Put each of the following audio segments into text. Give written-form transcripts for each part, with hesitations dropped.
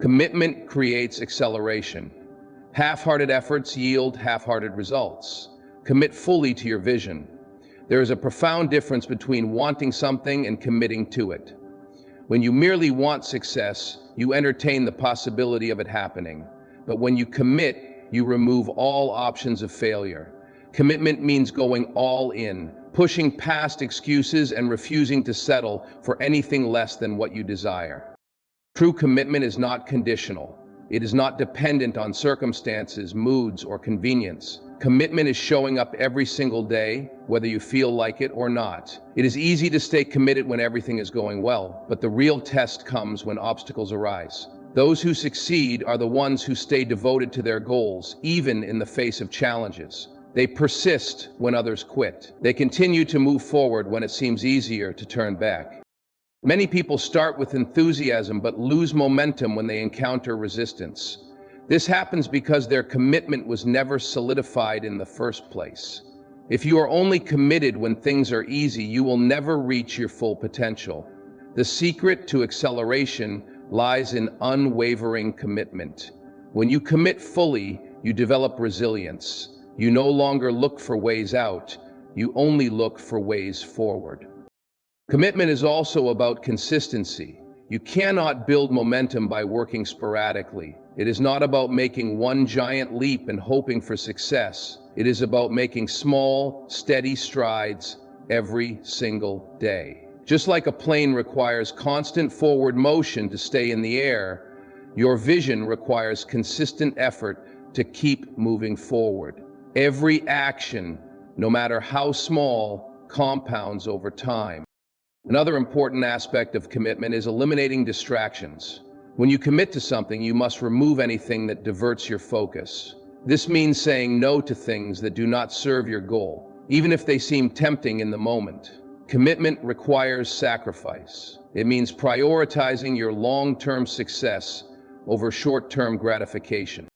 Commitment creates acceleration. Half-hearted efforts yield half-hearted results. Commit fully to your vision. There is a profound difference between wanting something and committing to it. When you merely want success, you entertain the possibility of it happening. But when you commit, you remove all options of failure. Commitment means going all in, pushing past excuses and refusing to settle for anything less than what you desire. True commitment is not conditional. It is not dependent on circumstances, moods, or convenience. Commitment is showing up every single day, whether you feel like it or not. It is easy to stay committed when everything is going well, but the real test comes when obstacles arise. Those who succeed are the ones who stay devoted to their goals, even in the face of challenges. They persist when others quit. They continue to move forward when it seems easier to turn back. Many people start with enthusiasm but lose momentum when they encounter resistance. This happens because their commitment was never solidified in the first place. If you are only committed when things are easy, you will never reach your full potential. The secret to acceleration lies in unwavering commitment. When you commit fully, you develop resilience. You no longer look for ways out, you only look for ways forward. Commitment is also about consistency. You cannot build momentum by working sporadically. It is not about making one giant leap and hoping for success. It is about making small, steady strides every single day. Just like a plane requires constant forward motion to stay in the air, your vision requires consistent effort to keep moving forward. Every action, no matter how small, compounds over time. Another important aspect of commitment is eliminating distractions. When you commit to something, you must remove anything that diverts your focus. This means saying no to things that do not serve your goal, even if they seem tempting in the moment. Commitment requires sacrifice. It means prioritizing your long-term success over short-term gratification.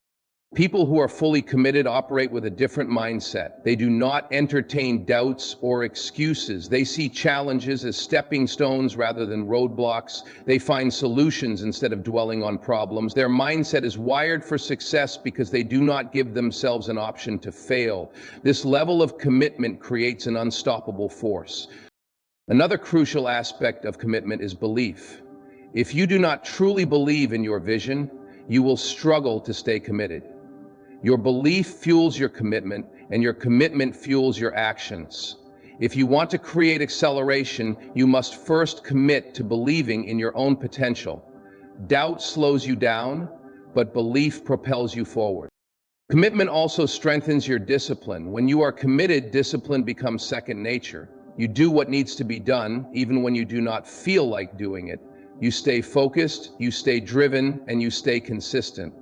People who are fully committed operate with a different mindset. They do not entertain doubts or excuses. They see challenges as stepping stones rather than roadblocks. They find solutions instead of dwelling on problems. Their mindset is wired for success because they do not give themselves an option to fail. This level of commitment creates an unstoppable force. Another crucial aspect of commitment is belief. If you do not truly believe in your vision, you will struggle to stay committed. Your belief fuels your commitment, and your commitment fuels your actions. If you want to create acceleration, you must first commit to believing in your own potential. Doubt slows you down, but belief propels you forward. Commitment also strengthens your discipline. When you are committed, discipline becomes second nature. You do what needs to be done, even when you do not feel like doing it. You stay focused, you stay driven, and you stay consistent.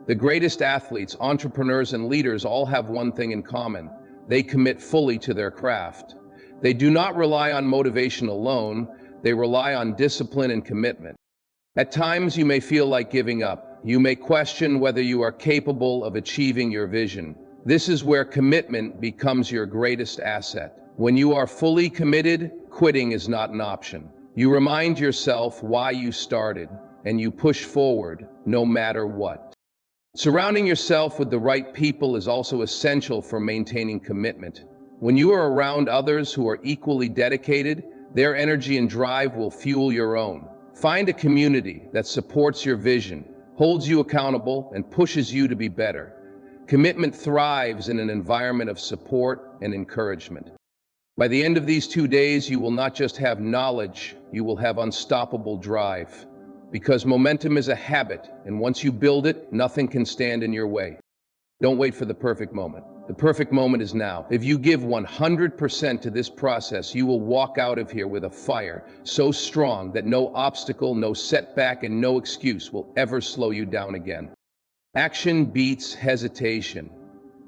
The greatest athletes, entrepreneurs, and leaders all have one thing in common. They commit fully to their craft. They do not rely on motivation alone. They rely on discipline and commitment. At times, you may feel like giving up. You may question whether you are capable of achieving your vision. This is where commitment becomes your greatest asset. When you are fully committed, quitting is not an option. You remind yourself why you started, and you push forward no matter what. Surrounding yourself with the right people is also essential for maintaining commitment. When you are around others who are equally dedicated, their energy and drive will fuel your own. Find a community that supports your vision, holds you accountable, and pushes you to be better. Commitment thrives in an environment of support and encouragement. By the end of these 2 days, you will not just have knowledge, you will have unstoppable drive. Because momentum is a habit, and once you build it, nothing can stand in your way. Don't wait for the perfect moment. The perfect moment is now. If you give 100% to this process, you will walk out of here with a fire so strong that no obstacle, no setback, and no excuse will ever slow you down again. Action beats hesitation.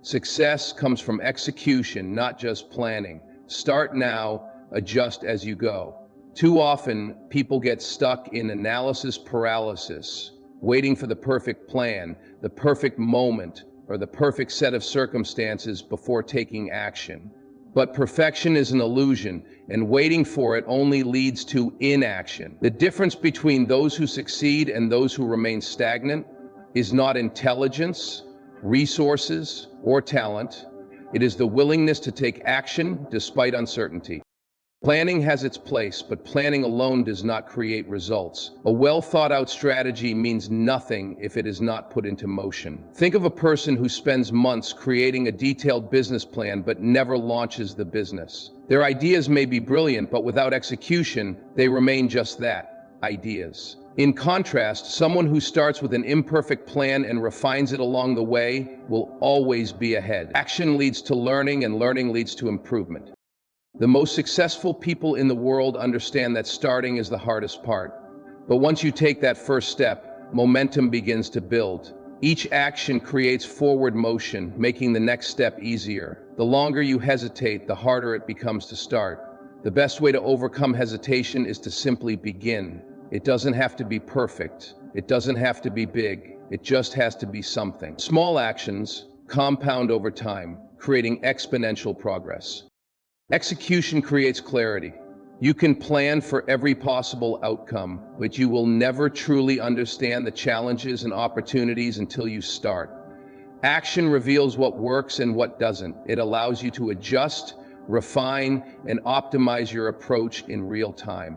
Success comes from execution, not just planning. Start now, adjust as you go. Too often, people get stuck in analysis paralysis, waiting for the perfect plan, the perfect moment, or the perfect set of circumstances before taking action. But perfection is an illusion, and waiting for it only leads to inaction. The difference between those who succeed and those who remain stagnant is not intelligence, resources, or talent. It is the willingness to take action despite uncertainty. Planning has its place, but planning alone does not create results. A well-thought-out strategy means nothing if it is not put into motion. Think of a person who spends months creating a detailed business plan but never launches the business. Their ideas may be brilliant, but without execution, they remain just that, ideas. In contrast, someone who starts with an imperfect plan and refines it along the way will always be ahead. Action leads to learning, and learning leads to improvement. The most successful people in the world understand that starting is the hardest part. But once you take that first step, momentum begins to build. Each action creates forward motion, making the next step easier. The longer you hesitate, the harder it becomes to start. The best way to overcome hesitation is to simply begin. It doesn't have to be perfect. It doesn't have to be big. It just has to be something. Small actions compound over time, creating exponential progress. Execution creates clarity. You can plan for every possible outcome, but you will never truly understand the challenges and opportunities until you start. Action reveals what works and what doesn't. It allows you to adjust, refine, and optimize your approach in real time.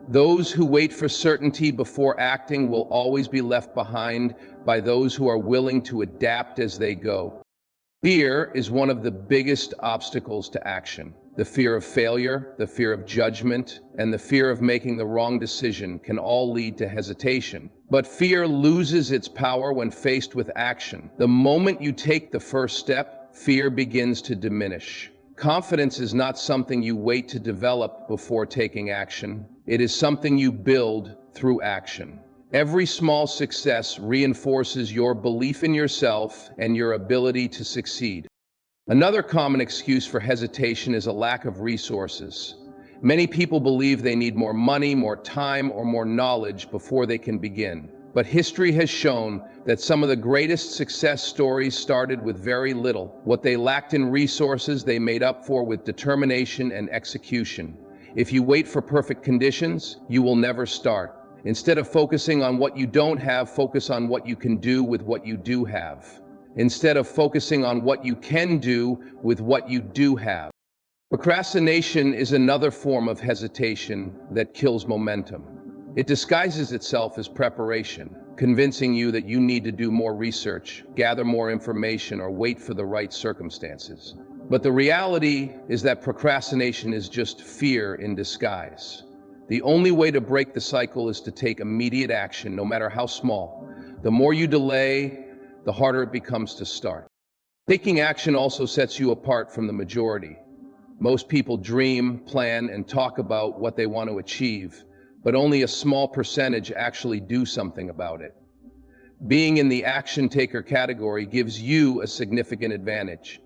Those who wait for certainty before acting will always be left behind by those who are willing to adapt as they go. Fear is one of the biggest obstacles to action. The fear of failure, the fear of judgment, and the fear of making the wrong decision can all lead to hesitation. But fear loses its power when faced with action. The moment you take the first step, fear begins to diminish. Confidence is not something you wait to develop before taking action. It is something you build through action. Every small success reinforces your belief in yourself and your ability to succeed. Another common excuse for hesitation is a lack of resources. Many people believe they need more money, more time, or more knowledge before they can begin. But history has shown that some of the greatest success stories started with very little. What they lacked in resources, they made up for with determination and execution. If you wait for perfect conditions, you will never start. Instead of focusing on what you don't have, focus on what you can do with what you do have. Instead of focusing on what you can do with what you do have. Procrastination is another form of hesitation that kills momentum. It disguises itself as preparation, convincing you that you need to do more research, gather more information, or wait for the right circumstances. But the reality is that procrastination is just fear in disguise. The only way to break the cycle is to take immediate action, no matter how small. The more you delay, the harder it becomes to start. Taking action also sets you apart from the majority. Most people dream, plan, and talk about what they want to achieve, but only a small percentage actually do something about it. Being in the action taker category gives you a significant advantage.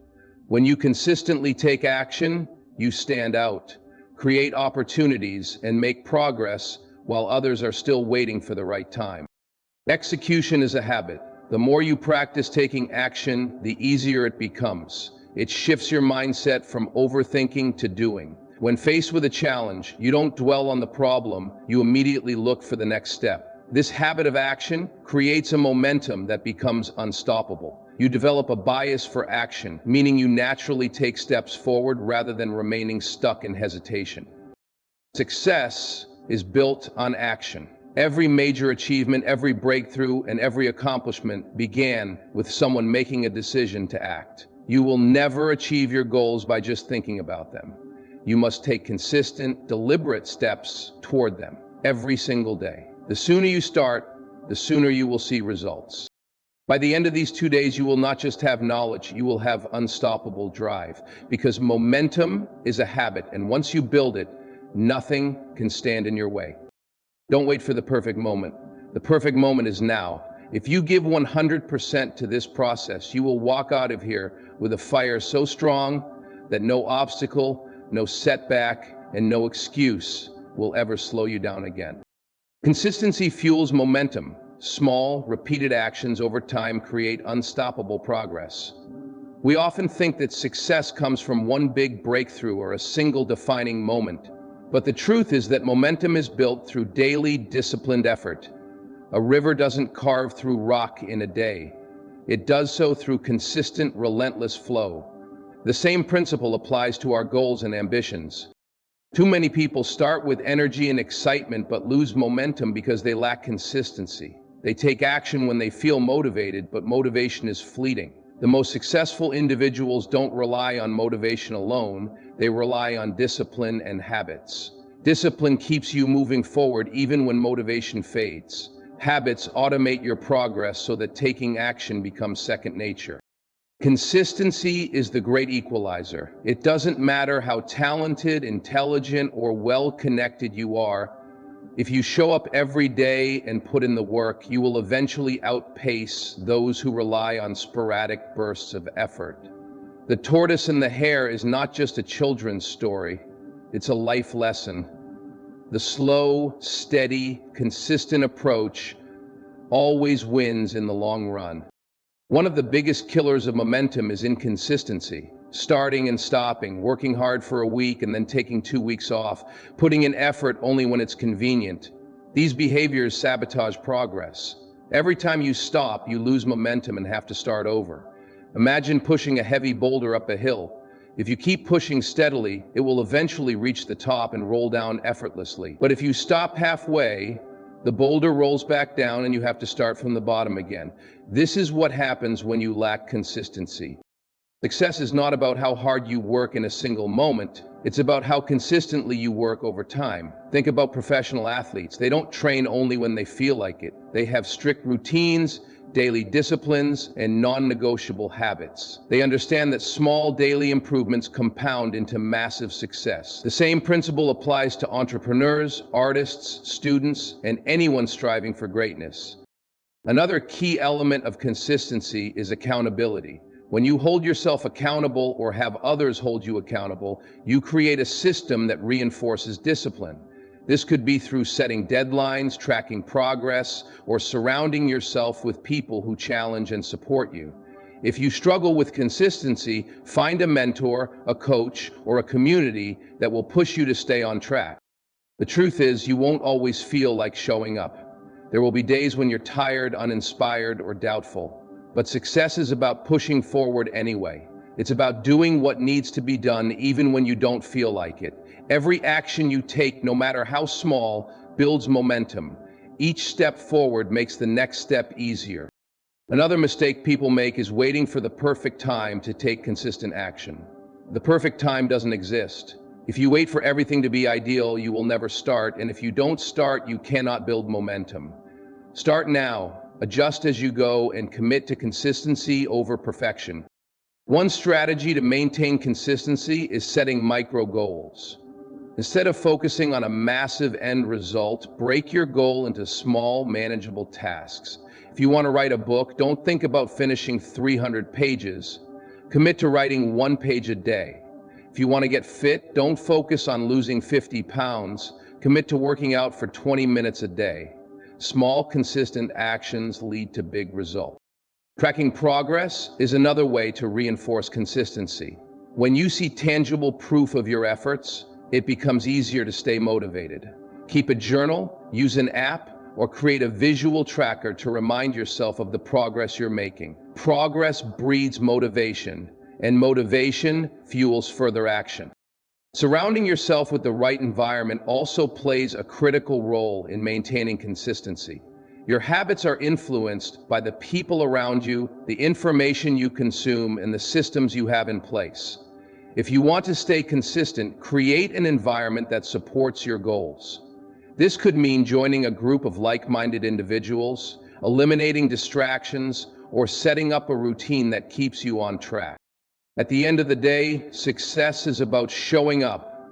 When you consistently take action, you stand out, create opportunities, and make progress while others are still waiting for the right time. Execution is a habit. The more you practice taking action, the easier it becomes. It shifts your mindset from overthinking to doing. When faced with a challenge, you don't dwell on the problem, you immediately look for the next step. This habit of action creates a momentum that becomes unstoppable. You develop a bias for action, meaning you naturally take steps forward rather than remaining stuck in hesitation. Success is built on action. Every major achievement, every breakthrough, and every accomplishment began with someone making a decision to act. You will never achieve your goals by just thinking about them. You must take consistent, deliberate steps toward them every single day. The sooner you start, the sooner you will see results. By the end of these 2 days, you will not just have knowledge, you will have unstoppable drive, because momentum is a habit, and once you build it, nothing can stand in your way. Don't wait for the perfect moment. The perfect moment is now. If you give 100% to this process, you will walk out of here with a fire so strong that no obstacle, no setback, and no excuse will ever slow you down again. Consistency fuels momentum. Small, repeated actions over time create unstoppable progress. We often think that success comes from one big breakthrough or a single defining moment. But the truth is that momentum is built through daily, disciplined effort. A river doesn't carve through rock in a day. It does so through consistent, relentless flow. The same principle applies to our goals and ambitions. Too many people start with energy and excitement but lose momentum because they lack consistency. They take action when they feel motivated, but motivation is fleeting. The most successful individuals don't rely on motivation alone, they rely on discipline and habits. Discipline keeps you moving forward even when motivation fades. Habits automate your progress so that taking action becomes second nature. Consistency is the great equalizer. It doesn't matter how talented, intelligent, or well-connected you are. If you show up every day and put in the work, you will eventually outpace those who rely on sporadic bursts of effort. The tortoise and the hare is not just a children's story, it's a life lesson. The slow, steady, consistent approach always wins in the long run. One of the biggest killers of momentum is inconsistency. Starting and stopping, working hard for a week and then taking 2 weeks off, putting in effort only when it's convenient. These behaviors sabotage progress. Every time you stop, you lose momentum and have to start over. Imagine pushing a heavy boulder up a hill. If you keep pushing steadily, it will eventually reach the top and roll down effortlessly. But if you stop halfway, the boulder rolls back down and you have to start from the bottom again. This is what happens when you lack consistency. Success is not about how hard you work in a single moment. It's about how consistently you work over time. Think about professional athletes. They don't train only when they feel like it. They have strict routines, daily disciplines, and non-negotiable habits. They understand that small daily improvements compound into massive success. The same principle applies to entrepreneurs, artists, students, and anyone striving for greatness. Another key element of consistency is accountability. When you hold yourself accountable or have others hold you accountable, you create a system that reinforces discipline. This could be through setting deadlines, tracking progress, or surrounding yourself with people who challenge and support you. If you struggle with consistency, find a mentor, a coach, or a community that will push you to stay on track. The truth is, you won't always feel like showing up. There will be days when you're tired, uninspired, or doubtful. But success is about pushing forward anyway. It's about doing what needs to be done even when you don't feel like it. Every action you take, no matter how small, builds momentum. Each step forward makes the next step easier. Another mistake people make is waiting for the perfect time to take consistent action. The perfect time doesn't exist. If you wait for everything to be ideal, you will never start, and if you don't start, you cannot build momentum. Start now. Adjust as you go and commit to consistency over perfection. One strategy to maintain consistency is setting micro goals. Instead of focusing on a massive end result, break your goal into small, manageable tasks. If you want to write a book, don't think about finishing 300 pages. Commit to writing 1 page a day. If you want to get fit, don't focus on losing 50 pounds. Commit to working out for 20 minutes a day. Small, consistent actions lead to big results. Tracking progress is another way to reinforce consistency. When you see tangible proof of your efforts, it becomes easier to stay motivated. Keep a journal, use an app, or create a visual tracker to remind yourself of the progress you're making. Progress breeds motivation, and motivation fuels further action. Surrounding yourself with the right environment also plays a critical role in maintaining consistency. Your habits are influenced by the people around you, the information you consume, and the systems you have in place. If you want to stay consistent, create an environment that supports your goals. This could mean joining a group of like-minded individuals, eliminating distractions, or setting up a routine that keeps you on track. At the end of the day, success is about showing up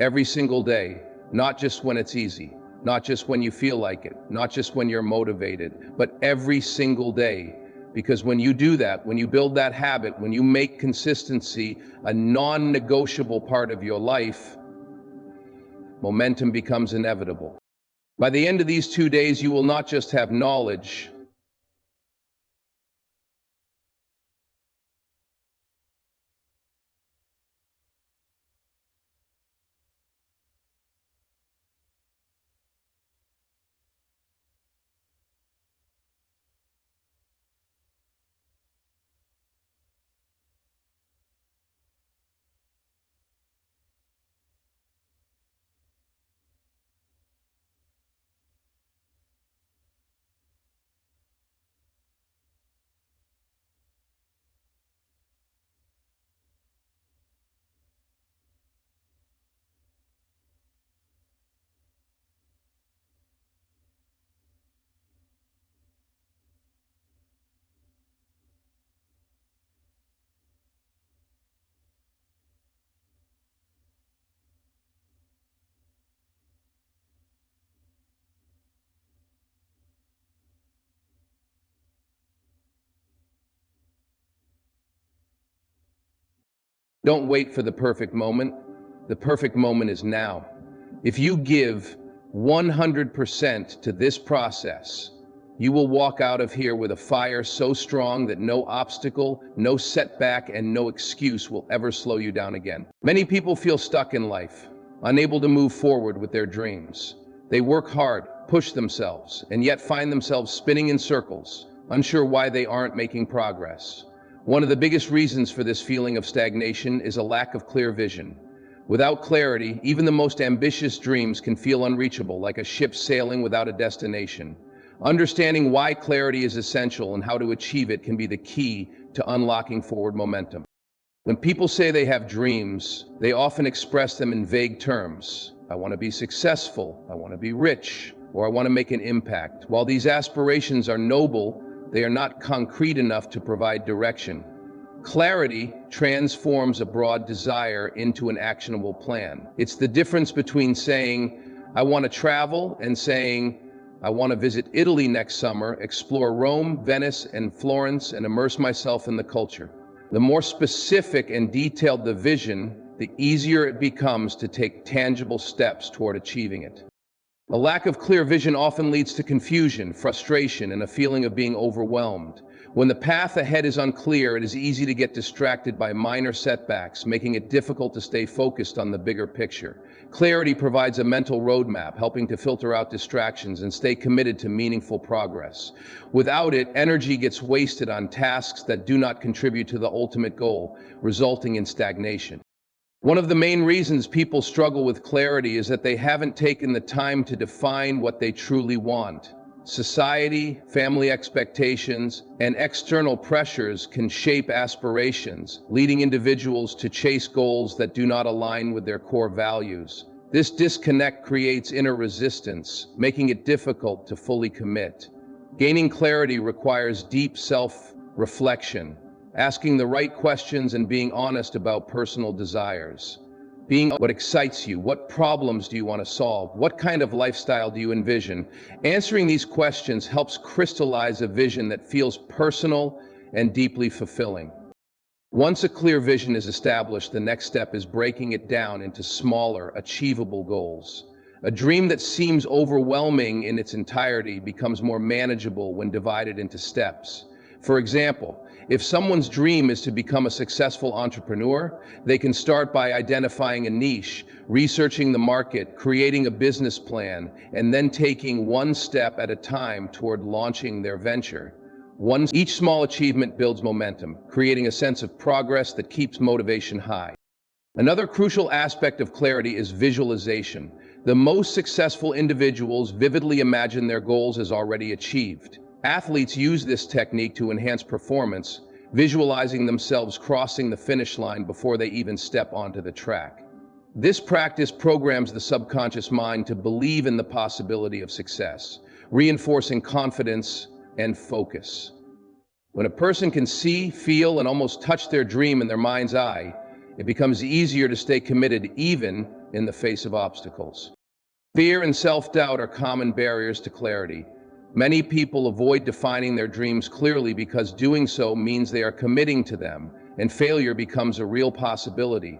every single day, not just when it's easy, not just when you feel like it, not just when you're motivated, but every single day. Because when you do that, when you build that habit, when you make consistency a non-negotiable part of your life, momentum becomes inevitable. By the end of these 2 days, you will not just have knowledge, Don't wait for the perfect moment. The perfect moment is now. If you give 100% to this process, you will walk out of here with a fire so strong that no obstacle, no setback, and no excuse will ever slow you down again. Many people feel stuck in life, unable to move forward with their dreams. They work hard, push themselves, and yet find themselves spinning in circles, unsure why they aren't making progress. One of the biggest reasons for this feeling of stagnation is a lack of clear vision. Without clarity, even the most ambitious dreams can feel unreachable, like a ship sailing without a destination. Understanding why clarity is essential and how to achieve it can be the key to unlocking forward momentum. When people say they have dreams, they often express them in vague terms. I want to be successful, I want to be rich, or I want to make an impact. While these aspirations are noble, they are not concrete enough to provide direction. Clarity transforms a broad desire into an actionable plan. It's the difference between saying, I want to travel, and saying, I want to visit Italy next summer, explore Rome, Venice, and Florence, and immerse myself in the culture. The more specific and detailed the vision, the easier it becomes to take tangible steps toward achieving it. A lack of clear vision often leads to confusion, frustration, and a feeling of being overwhelmed. When the path ahead is unclear, it is easy to get distracted by minor setbacks, making it difficult to stay focused on the bigger picture. Clarity provides a mental roadmap, helping to filter out distractions and stay committed to meaningful progress. Without it, energy gets wasted on tasks that do not contribute to the ultimate goal, resulting in stagnation. One of the main reasons people struggle with clarity is that they haven't taken the time to define what they truly want. Society, family expectations, and external pressures can shape aspirations, leading individuals to chase goals that do not align with their core values. This disconnect creates inner resistance, making it difficult to fully commit. Gaining clarity requires deep self-reflection, asking the right questions and being honest about personal desires. Being what excites you, what problems do you want to solve, what kind of lifestyle do you envision? Answering these questions helps crystallize a vision that feels personal and deeply fulfilling. Once a clear vision is established, the next step is breaking it down into smaller, achievable goals. A dream that seems overwhelming in its entirety becomes more manageable when divided into steps. For example, if someone's dream is to become a successful entrepreneur, they can start by identifying a niche, researching the market, creating a business plan, and then taking one step at a time toward launching their venture. Each small achievement builds momentum, creating a sense of progress that keeps motivation high. Another crucial aspect of clarity is visualization. The most successful individuals vividly imagine their goals as already achieved. Athletes use this technique to enhance performance, visualizing themselves crossing the finish line before they even step onto the track. This practice programs the subconscious mind to believe in the possibility of success, reinforcing confidence and focus. When a person can see, feel, and almost touch their dream in their mind's eye, it becomes easier to stay committed even in the face of obstacles. Fear and self-doubt are common barriers to clarity. Many people avoid defining their dreams clearly because doing so means they are committing to them, and failure becomes a real possibility.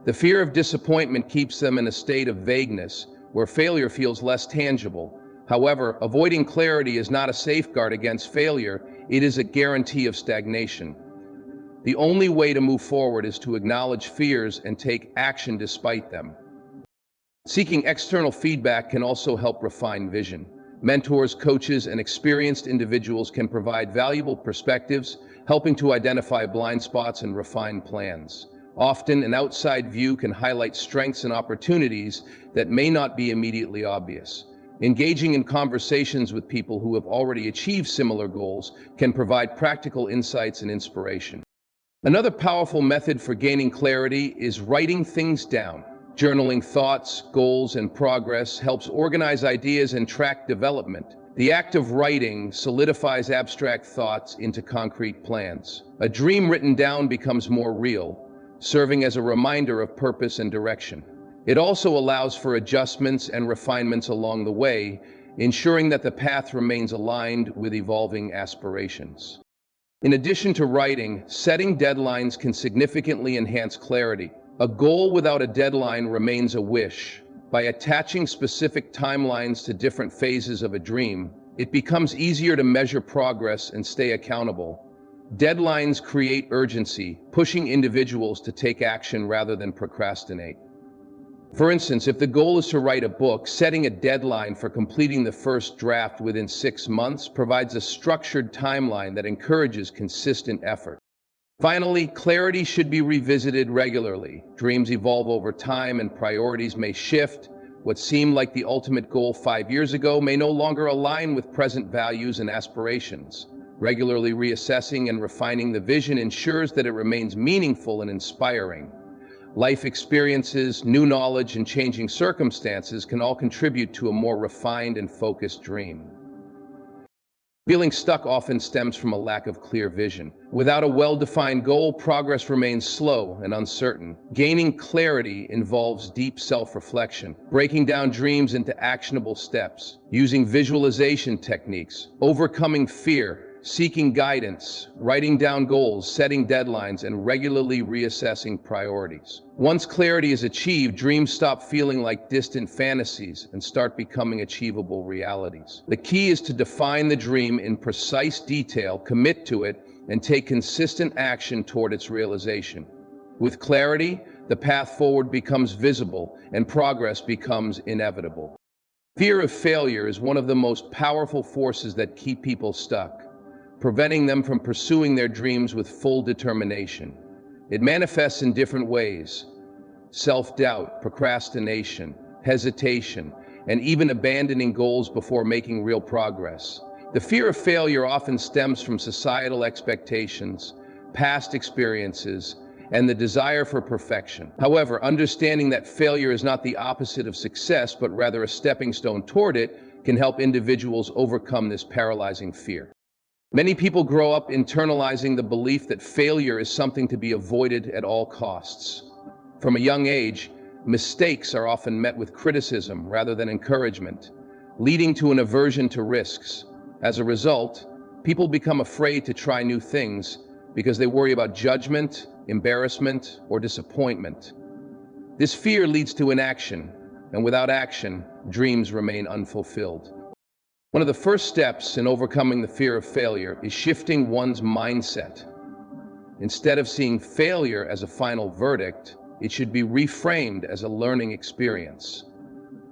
The fear of disappointment keeps them in a state of vagueness, where failure feels less tangible. However, avoiding clarity is not a safeguard against failure, it is a guarantee of stagnation. The only way to move forward is to acknowledge fears and take action despite them. Seeking external feedback can also help refine vision. Mentors, coaches, and experienced individuals can provide valuable perspectives, helping to identify blind spots and refine plans. Often, an outside view can highlight strengths and opportunities that may not be immediately obvious. Engaging in conversations with people who have already achieved similar goals can provide practical insights and inspiration. Another powerful method for gaining clarity is writing things down. Journaling thoughts, goals, and progress helps organize ideas and track development. The act of writing solidifies abstract thoughts into concrete plans. A dream written down becomes more real, serving as a reminder of purpose and direction. It also allows for adjustments and refinements along the way, ensuring that the path remains aligned with evolving aspirations. In addition to writing, setting deadlines can significantly enhance clarity. A goal without a deadline remains a wish. By attaching specific timelines to different phases of a dream, it becomes easier to measure progress and stay accountable. Deadlines create urgency, pushing individuals to take action rather than procrastinate. For instance, if the goal is to write a book, setting a deadline for completing the first draft within 6 months provides a structured timeline that encourages consistent effort. Finally, clarity should be revisited regularly. Dreams evolve over time and priorities may shift. What seemed like the ultimate goal 5 years ago may no longer align with present values and aspirations. Regularly reassessing and refining the vision ensures that it remains meaningful and inspiring. Life experiences, new knowledge, and changing circumstances can all contribute to a more refined and focused dream. Feeling stuck often stems from a lack of clear vision. Without a well-defined goal, progress remains slow and uncertain. Gaining clarity involves deep self-reflection, breaking down dreams into actionable steps, using visualization techniques, overcoming fear, seeking guidance, writing down goals, setting deadlines, and regularly reassessing priorities. Once clarity is achieved, dreams stop feeling like distant fantasies and start becoming achievable realities. The key is to define the dream in precise detail, commit to it, and take consistent action toward its realization. With clarity, the path forward becomes visible and progress becomes inevitable. Fear of failure is one of the most powerful forces that keep people stuck, preventing them from pursuing their dreams with full determination. It manifests in different ways: self-doubt, procrastination, hesitation, and even abandoning goals before making real progress. The fear of failure often stems from societal expectations, past experiences, and the desire for perfection. However, understanding that failure is not the opposite of success, but rather a stepping stone toward it, can help individuals overcome this paralyzing fear. Many people grow up internalizing the belief that failure is something to be avoided at all costs. From a young age, mistakes are often met with criticism rather than encouragement, leading to an aversion to risks. As a result, people become afraid to try new things because they worry about judgment, embarrassment, or disappointment. This fear leads to inaction, and without action, dreams remain unfulfilled. One of the first steps in overcoming the fear of failure is shifting one's mindset. Instead of seeing failure as a final verdict, it should be reframed as a learning experience.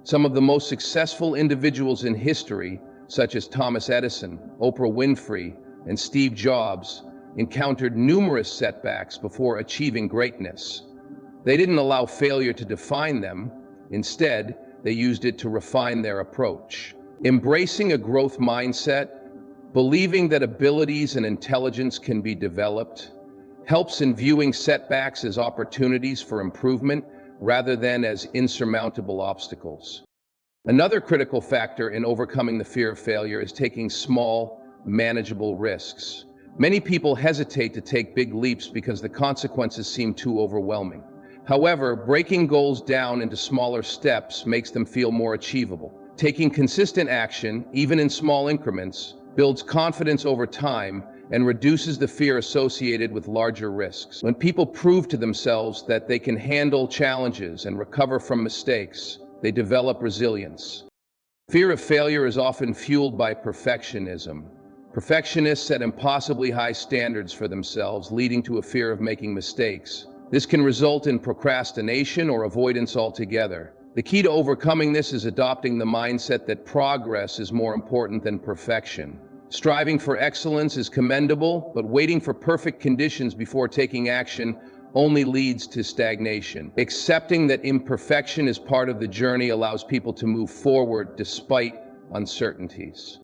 Some of the most successful individuals in history, such as Thomas Edison, Oprah Winfrey, and Steve Jobs, encountered numerous setbacks before achieving greatness. They didn't allow failure to define them. Instead, they used it to refine their approach. Embracing a growth mindset, believing that abilities and intelligence can be developed, helps in viewing setbacks as opportunities for improvement rather than as insurmountable obstacles. Another critical factor in overcoming the fear of failure is taking small, manageable risks. Many people hesitate to take big leaps because the consequences seem too overwhelming. However, breaking goals down into smaller steps makes them feel more achievable. Taking consistent action, even in small increments, builds confidence over time and reduces the fear associated with larger risks. When people prove to themselves that they can handle challenges and recover from mistakes, they develop resilience. Fear of failure is often fueled by perfectionism. Perfectionists set impossibly high standards for themselves, leading to a fear of making mistakes. This can result in procrastination or avoidance altogether. The key to overcoming this is adopting the mindset that progress is more important than perfection. Striving for excellence is commendable, but waiting for perfect conditions before taking action only leads to stagnation. Accepting that imperfection is part of the journey allows people to move forward despite uncertainties.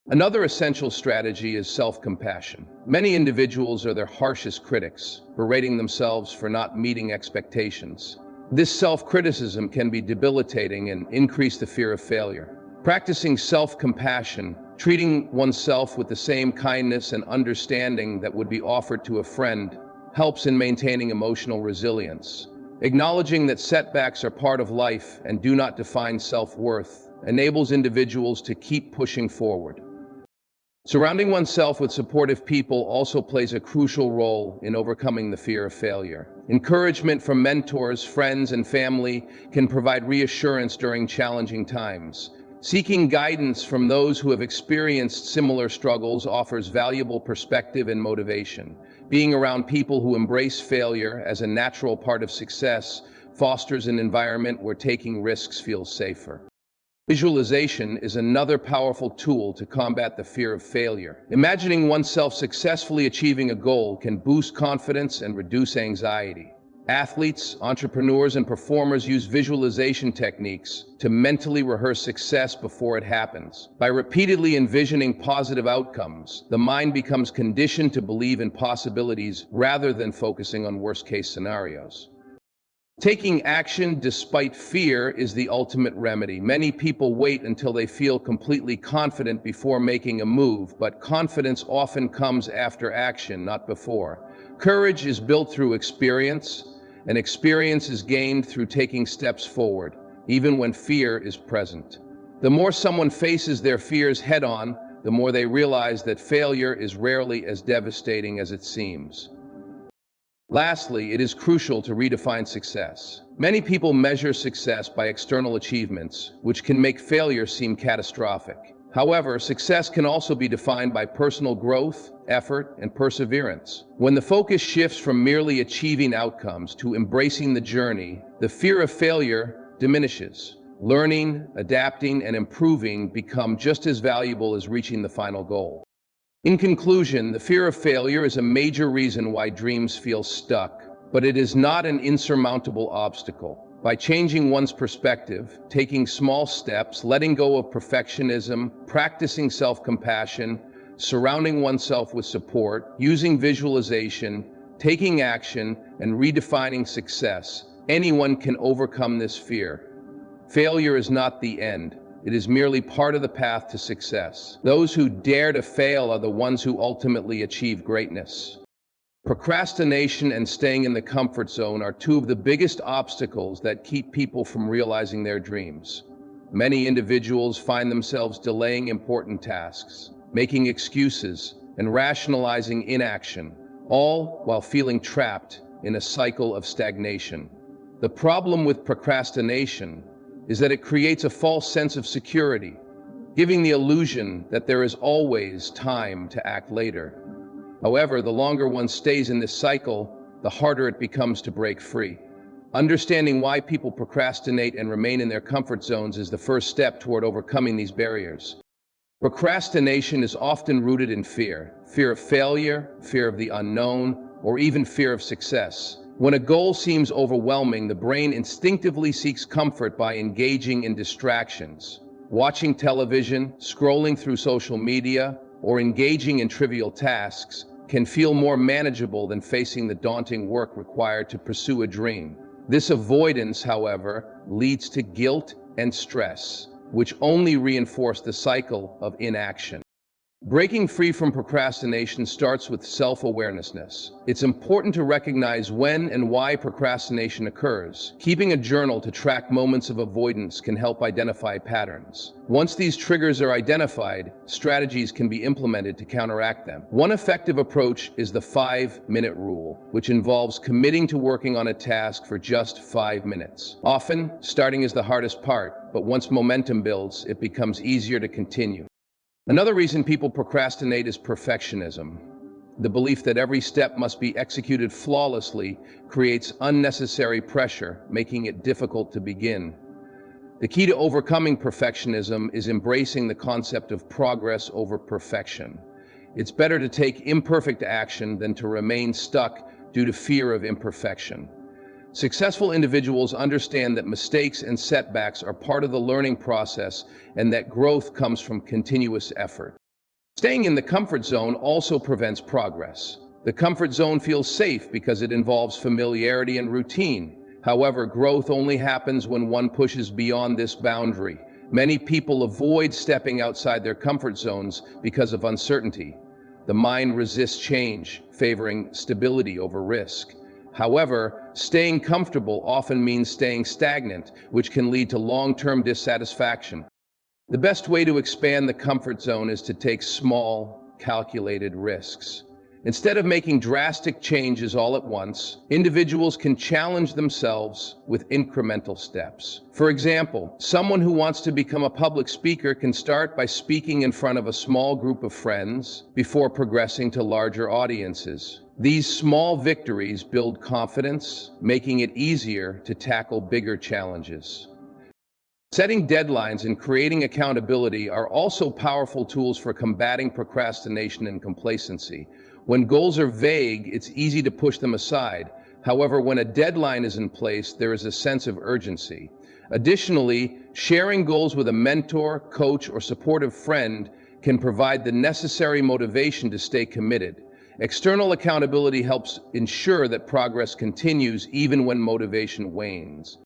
Another essential strategy is self-compassion. Many individuals are their harshest critics, berating themselves for not meeting expectations. This self-criticism can be debilitating and increase the fear of failure. Practicing self-compassion, treating oneself with the same kindness and understanding that would be offered to a friend, helps in maintaining emotional resilience. Acknowledging that setbacks are part of life and do not define self-worth enables individuals to keep pushing forward. Surrounding oneself with supportive people also plays a crucial role in overcoming the fear of failure. Encouragement from mentors, friends, and family can provide reassurance during challenging times. Seeking guidance from those who have experienced similar struggles offers valuable perspective and motivation. Being around people who embrace failure as a natural part of success fosters an environment where taking risks feels safer. Visualization is another powerful tool to combat the fear of failure. Imagining oneself successfully achieving a goal can boost confidence and reduce anxiety. Athletes, entrepreneurs, and performers use visualization techniques to mentally rehearse success before it happens. By repeatedly envisioning positive outcomes, the mind becomes conditioned to believe in possibilities rather than focusing on worst-case scenarios. Taking action despite fear is the ultimate remedy. Many people wait until they feel completely confident before making a move, but confidence often comes after action, not before. Courage is built through experience, and experience is gained through taking steps forward, even when fear is present. The more someone faces their fears head-on, the more they realize that failure is rarely as devastating as it seems. Lastly, it is crucial to redefine success. Many people measure success by external achievements, which can make failure seem catastrophic. However, success can also be defined by personal growth, effort, and perseverance. When the focus shifts from merely achieving outcomes to embracing the journey, the fear of failure diminishes. Learning, adapting, and improving become just as valuable as reaching the final goal. In conclusion, the fear of failure is a major reason why dreams feel stuck, but it is not an insurmountable obstacle. By changing one's perspective, taking small steps, letting go of perfectionism, practicing self-compassion, surrounding oneself with support, using visualization, taking action, and redefining success, anyone can overcome this fear. Failure is not the end. It is merely part of the path to success. Those who dare to fail are the ones who ultimately achieve greatness. Procrastination and staying in the comfort zone are two of the biggest obstacles that keep people from realizing their dreams. Many individuals find themselves delaying important tasks, making excuses, and rationalizing inaction, all while feeling trapped in a cycle of stagnation. The problem with procrastination is that it creates a false sense of security, giving the illusion that there is always time to act later. However, the longer one stays in this cycle, the harder it becomes to break free. Understanding why people procrastinate and remain in their comfort zones is the first step toward overcoming these barriers. Procrastination is often rooted in fear of failure, fear of the unknown, or even fear of success. When a goal seems overwhelming, the brain instinctively seeks comfort by engaging in distractions. Watching television, scrolling through social media, or engaging in trivial tasks can feel more manageable than facing the daunting work required to pursue a dream. This avoidance, however, leads to guilt and stress, which only reinforce the cycle of inaction. Breaking free from procrastination starts with self-awareness. It's important to recognize when and why procrastination occurs. Keeping a journal to track moments of avoidance can help identify patterns. Once these triggers are identified, strategies can be implemented to counteract them. One effective approach is the 5-minute rule, which involves committing to working on a task for just 5 minutes. Often, starting is the hardest part, but once momentum builds, it becomes easier to continue. Another reason people procrastinate is perfectionism. The belief that every step must be executed flawlessly creates unnecessary pressure, making it difficult to begin. The key to overcoming perfectionism is embracing the concept of progress over perfection. It's better to take imperfect action than to remain stuck due to fear of imperfection. Successful individuals understand that mistakes and setbacks are part of the learning process and that growth comes from continuous effort. Staying in the comfort zone also prevents progress. The comfort zone feels safe because it involves familiarity and routine. However, growth only happens when one pushes beyond this boundary. Many people avoid stepping outside their comfort zones because of uncertainty. The mind resists change, favoring stability over risk. However, staying comfortable often means staying stagnant, which can lead to long-term dissatisfaction. The best way to expand the comfort zone is to take small, calculated risks. Instead of making drastic changes all at once, individuals can challenge themselves with incremental steps. For example, someone who wants to become a public speaker can start by speaking in front of a small group of friends before progressing to larger audiences. These small victories build confidence, making it easier to tackle bigger challenges. Setting deadlines and creating accountability are also powerful tools for combating procrastination and complacency. When goals are vague, it's easy to push them aside. However, when a deadline is in place, there is a sense of urgency. Additionally, sharing goals with a mentor, coach, or supportive friend can provide the necessary motivation to stay committed. External accountability helps ensure that progress continues even when motivation wanes.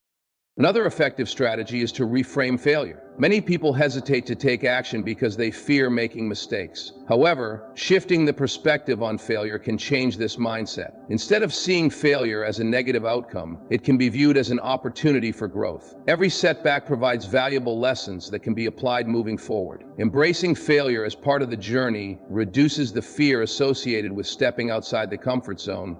Another effective strategy is to reframe failure. Many people hesitate to take action because they fear making mistakes. However, shifting the perspective on failure can change this mindset. Instead of seeing failure as a negative outcome, it can be viewed as an opportunity for growth. Every setback provides valuable lessons that can be applied moving forward. Embracing failure as part of the journey reduces the fear associated with stepping outside the comfort zone